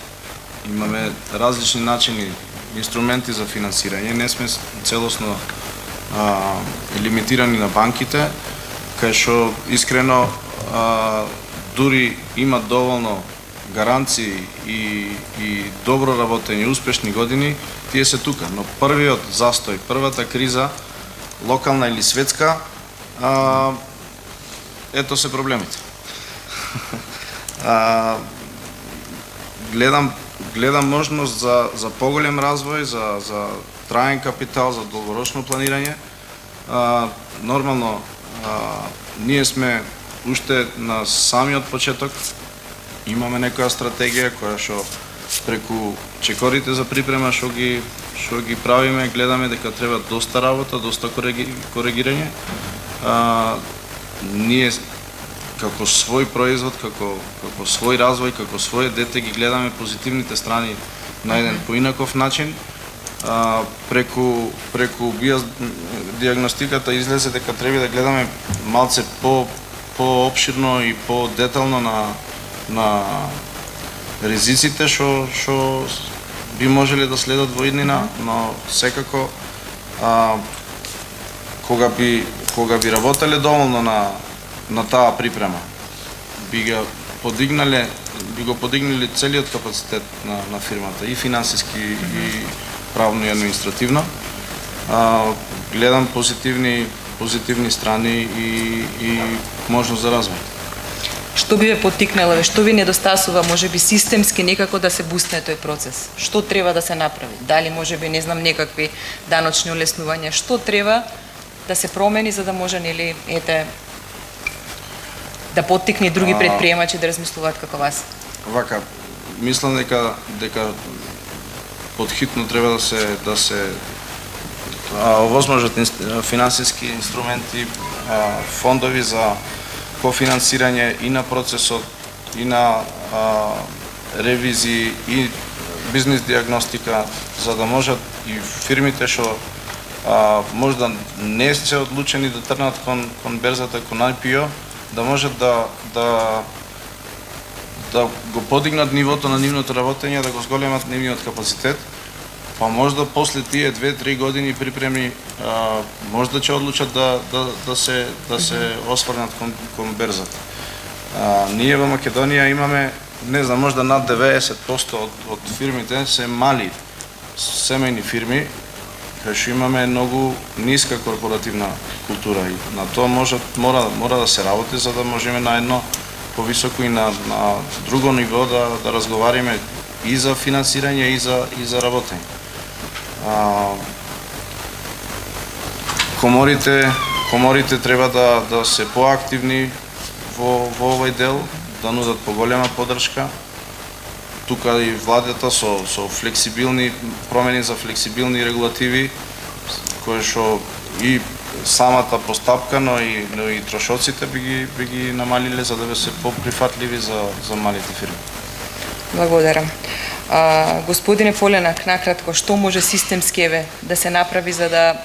Имаме различни начини, инструменти за финансирање, не сме целосно лимитирани на банките, кај што искрено дури имат доволно гаранции и добро работење, успешни години, тие се тука. Но првиот застој, првата криза, локална или светска, ето се проблемите. Гледам можност за поголем развој, за траен капитал, за долгорочно планирање. Нормално, ние сме уште на самиот почеток, имаме некоја стратегија која што преку чекорите за припрема што ги правиме, гледаме дека треба доста работа, доста коригирање. Ние како свој производ, како свој развој, како своје дете ги гледаме позитивните страни на еден поинаков начин. Преку диагностиката излезе дека треба да гледаме малце по-обширно и по-детално на ризиците што би можеле да следат во иднина, но секако кога би работеле доволно на таа припрема, би го подигнале целиот капацитет на фирмата, и финансиски, и правно и административно. Гледам позитивни страни и можност за развој. Што би ве поттикнало, што ви недостасува, можеби системски некако да се бусне тој процес? Што треба да се направи? Дали можеби, не знам, некакви даночни олеснувања? Што треба да се промени за да може, нели, да поттикне други предприемачи да размислуваат како вас? Вака, мислам дека подхитно треба да се овозможат финансиски инструменти, фондови за кофинансирање и на процесот, и на ревизии, и бизнес диагностика, за да можат и фирмите што можда не се одлучени да тргнат кон берзата, кон IPO, да можат да го подигнат нивото на нивното работење, да го зголемат нивниот капацитет, па можда после тие 2-3 години припремни можда ќе одлучат да се осврнат кон берзата. Ние во Македонија имаме, не знам, можда над 90% од фирмите се мали семејни фирми, кај што имаме многу ниска корпоративна култура и на тоа мора да се работи за да можеме на едно повисоко и на друго ниво да разговариме и за финансирање и за работење. Коморите треба да се поактивни во овој дел, да нудат поголема поддршка. Тука и владата со флексибилни промени за флексибилни регулативи, кои што и самата постапка, но и трошоците би ги намалиле за да се поприфатливи за малите фирми. Благодарам. Господине Поленак, накратко, што може системски да се направи за да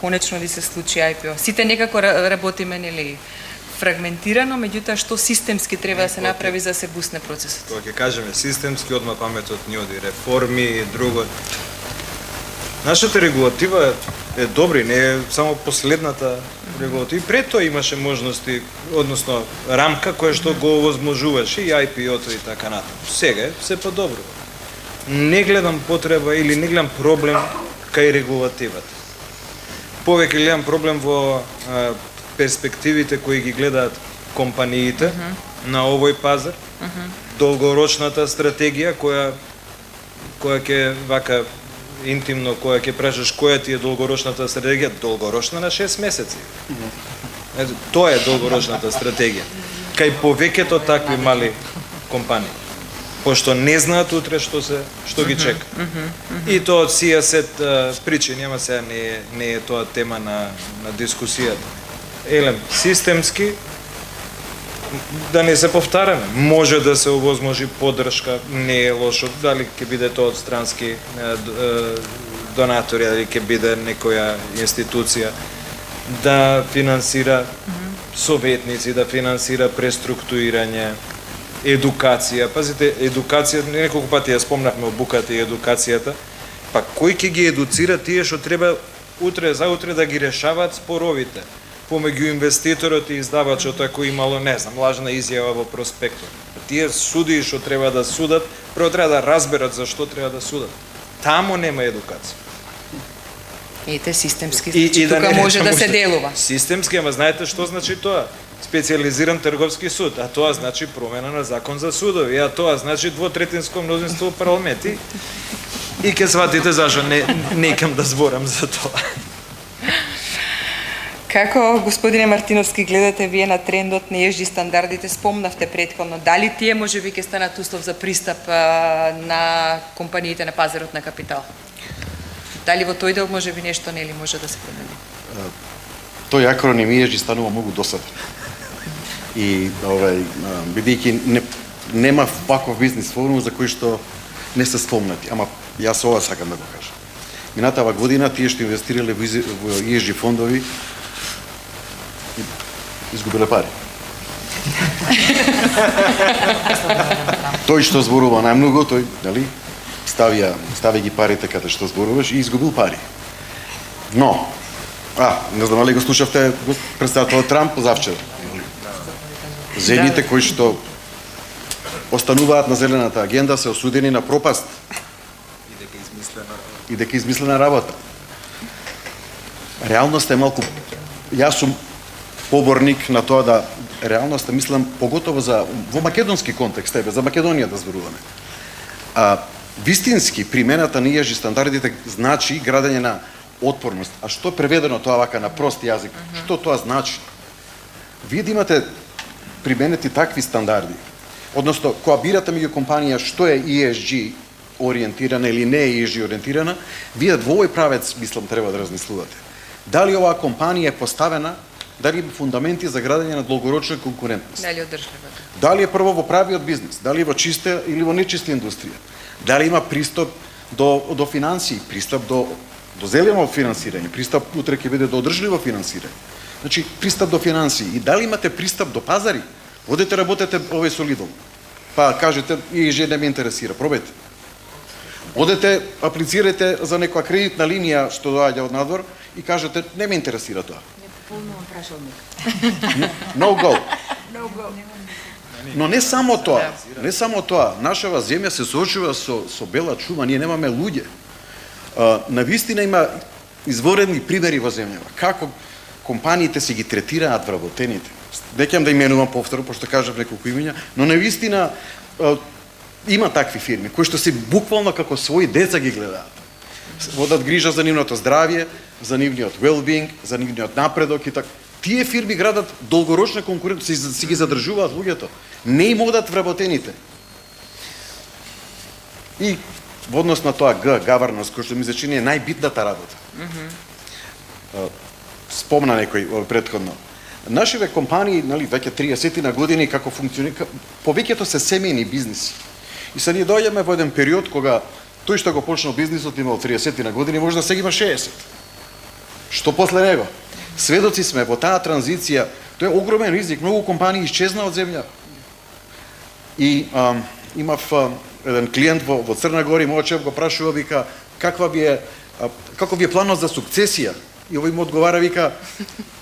конечно да се случи IPO? Сите некако работиме, нели, фрагментирано, меѓутоа што системски треба да се направи за да се бусне процесот? Кога ќе кажеме системски, одма паметот ни оди реформи и друго. Нашата регулатива е добри, не е само последната регулатива. Пред тоа имаше можности, односно рамка која што го овозможуваше и IPO-то и така натаму. Сега е се подобро. Не гледам потреба или не гледам проблем кај регулативата. Повеќе гледам проблем во перспективите кои ги гледаат компаниите на овој пазар, долгорочната стратегија која ќе вака интимно, која ќе прашаш која ти е долгорочната стратегија, долгорочна на 6 месеци. Тоа е долгорочната стратегија. Кај повеќето такви мали компании, пошто не знаат утре што ги чека. И тоа од сија сет причини, ама сега не е тоа тема на дискусијата. Елем, системски, да не се повтараме, може да се овозможи поддршка, не е лошо, дали ќе биде тоа од странски донатори, дали ќе биде некоја институција да финансира советници, да финансира преструктурирање, едукација. Пазите, едукација, неколку пати ја спомнавме обуката и едукацијата, па кој ќе ги едуцира тие што треба утре заутре да ги решаваат споровите помеѓу инвеститорот и издавачот ако имало, не знам, лажна изјава во проспектот. Тие судии што треба да судат, прво треба да разберат за што треба да судат. Таму нема едукација. Ете, системски, тука може да се делува. Системски, ама знаете што значи тоа? Специализиран трговски суд, а тоа значи промена на закон за судови, а тоа значи двотретинско мнозинство во парламент. И ќе сватите зашо не икам да зборам за тоа. Како, господине Мартиновски, гледате вие на трендот на ESG стандардите? Спомнавте претходно. Дали тие можеби ќе станат услов за пристап на компаниите на пазарот на капитал? Дали во тој дел можеби нешто нели може да се промени? Тој акроним ESG станува многу досаден. И бидејќи нема ваков бизнис форум за кој што не се спомнати. Ама јас ова сакам да го кажам. Минатава година тие што инвестирале во ESG фондови изгубиле пари. Тој што зборува најмногу, тој, дали, стави ги парите каде што зборуваш и изгубил пари. Но, не знам дали го слушавте представителот Трамп завчера. Земјите кои што остануваат на зелената агенда се осудени на пропаст. И дека измислена работа. Реалноста е малку... Јас сум поборник на тоа да реалноста мислам поготово во македонски контекст, за Македонија да зборуваме. Вистински примената на ESG стандардите значи градење на отпорност. А што преведено тоа вака на прост јазик? Што тоа значи? Вие да имате применети такви стандарди, односно кога бирате меѓу компанија што е ESG ориентирана или не е ESG ориентирана, вие во овој правец мислам треба да размислувате. Дали оваа компанија е поставена, дали има фундаменти за градење на долгорочна конкурентност? Дали одржлива? Дали е прво во правиот бизнис, дали во чиста или во нечиста индустрија? Дали има пристап до финансии, пристап до зелено финансирање, пристап утре ќе биде до одржливо финансирање. Значи, пристап до финансии. И дали имате пристап до пазари? Одете работете овој солидно. па кажете ESG не ме интересира. Пробајте. Одете, аплицирате за некоја кредитна линија што доаѓа од надвор и кажете не ме интересира тоа. Полнувам прашалник. No go. Но не само тоа, нашава земја се соочува со бела чума, ние немаме луѓе. Навистина има изворени примери во земјава, како компаниите се ги третираат вработените. Неќам да именувам повторно, пошто кажав неколку имиња, но навистина има такви фирми, кои што се буквално како своји деца ги гледаат. Водат грижа за нивното здравје, за нивниот well-being, за нивниот напредок и така. Тие фирми градат долгорочна конкуренција, си ги задржуваат луѓето. Не им одат вработените. И во однос на тоа governance, кој што ми се чини е најбитната работа. Спомна некој претходно. Нашиве компании, нели, веќе 30 на години како функционира, повеќето се семејни бизниси. И се ние доаѓаме во еден период кога тој што го почнал бизнисот имал 30 на години, може да сега има 60. Што после него? Сведоци сме во таа транзиција, тоа е огромен ризик, многу компании исчезна од земја. И имав еден клиент во Црна Гора, мојот шеф го прашува, вика, како ви е планот за сукцесија? И овој му одговара, вика,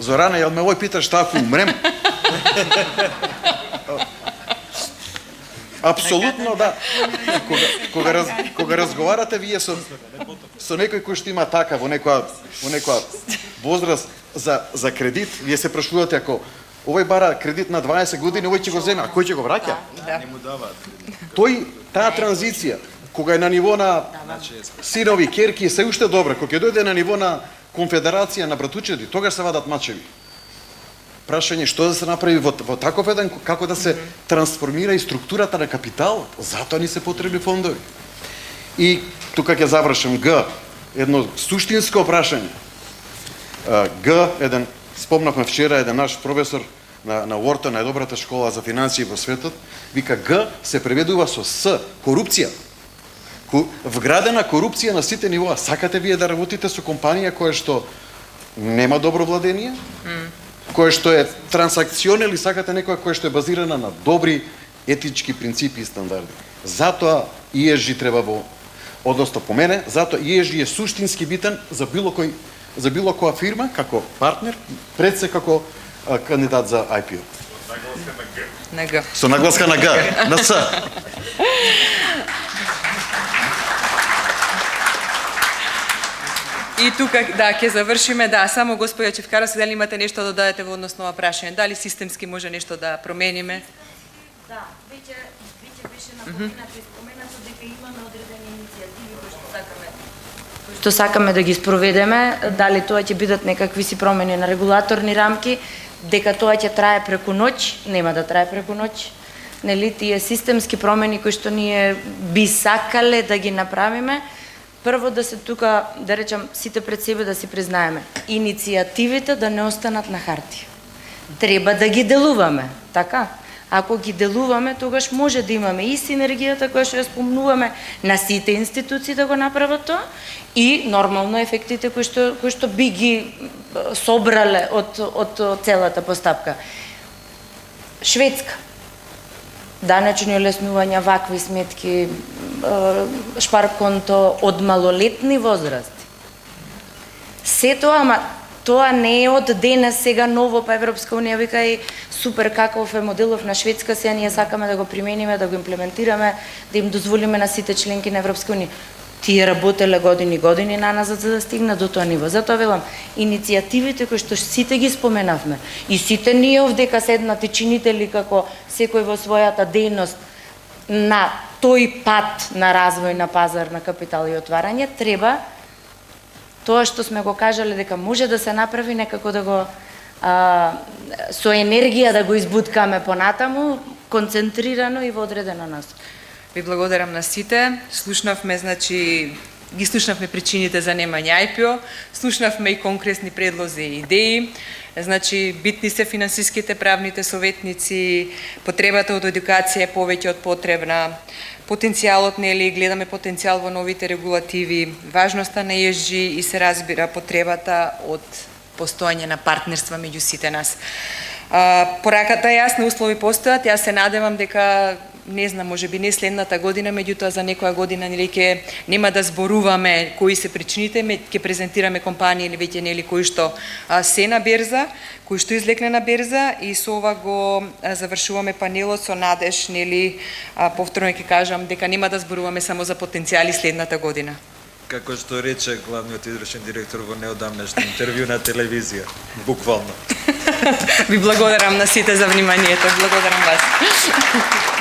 Зорана, јал ме овој питаш што ако умрем? Апсолутно да. Кога разговарате вие со некој кој што има така во некоја возраст за кредит, вие се прашувате, ако овој бара кредит на 20 години, овој ќе го земе, а кој ќе го враќа? Не му даваат кредит. Таа транзиција, кога е на ниво на синови, керки, се уште добра, кога ќе дојде на ниво на конфедерација на братучеди, тогаш се вадат мачеви. Прашање што да се направи во таков еден, како да се трансформира и структурата на капиталот, затоа ни се потребни фондови. И тука ќе завршам едно суштинско прашање. Спомнавме вчера еден наш професор на Уортон, најдобрата школа за финансии во светот, вика Г се преведува со С, корупција. Вградена корупција на сите нивоа. Сакате вие да работите со компанија која што нема добро владение, која што е трансакцион или сакате некоја која што е базирана на добри етички принципи и стандарди. Затоа ESG треба односно по мене, затоа ESG е суштински битен за било која фирма како партнер, пред се како кандидат за IPO. На Г. Со нагласка на Г, на С. И тука, да, ќе завршиме, да, само господја Чевкарски, дали имате нешто да дадете во однос на ова прашање? Дали системски може нешто да промениме? Да, веќе беше напоменато и споменато дека имаме одредени иницијативи кои што сакаме да ги спроведеме, дали тоа ќе бидат некакви си промени на регулаторни рамки, дека тоа ќе трае преку ноќ, нема да трае преку ноќ. Нели, тие системски промени кои што ние би сакале да ги направиме, прво да се тука, да речам, сите пред себе да си признаеме, иницијативите да не останат на хартија. Треба да ги делуваме, така? Ако ги делуваме, тогаш може да имаме и синергијата која што ја спомнуваме на сите институции да го направат тоа и нормално ефектите кои што би ги собрале од целата постапка. Шведска. Данечни олеснувања, вакви сметки, шпарконто од малолетни возрасти. Се тоа, ама тоа не е од денес сега ново, па Европска унија вика и супер каков е моделов на Шведска, сега ние сакаме да го примениме, да го имплементираме, да им дозволиме на сите членки на Европска унија. Тие работеле години наназад за да стигнат до тоа ниво. Затоа велам, иницијативите кои што сите ги споменавме и сите ние овдека седнати чинители како секој во својата дејност на тој пат на развој на пазар на капитал и отварање, треба тоа што сме го кажале дека може да се направи некако да го со енергија да го избуткаме понатаму, концентрирано и во одредена насока. Ви благодарам на сите. Слушнавме, ги слушнавме причините за немање IPO, слушнавме и конкретни предлози и идеи. Битни се финансиските правните советници, потребата од едукација е повеќе од потребна, потенцијалот, нели, гледаме потенцијал во новите регулативи, важноста на ESG и се разбира потребата од постојање на партнерства меѓу сите нас. Пораката јасни услови постојат, јас се надевам дека не знам, може би не следната година, меѓутоа за некоја година нели ќе нема да зборуваме кои се причините, ќе презентираме компании или веќе нели кои што се на берза, кои што излекле на берза и со ова го завршуваме панелот со надеж нели повторно ќе кажам дека нема да зборуваме само за потенцијали следната година. Како што рече главниот извршен директор во неодамнешно интервју на телевизија, буквално. Ви благодарам на сите за вниманието, благодарам вас.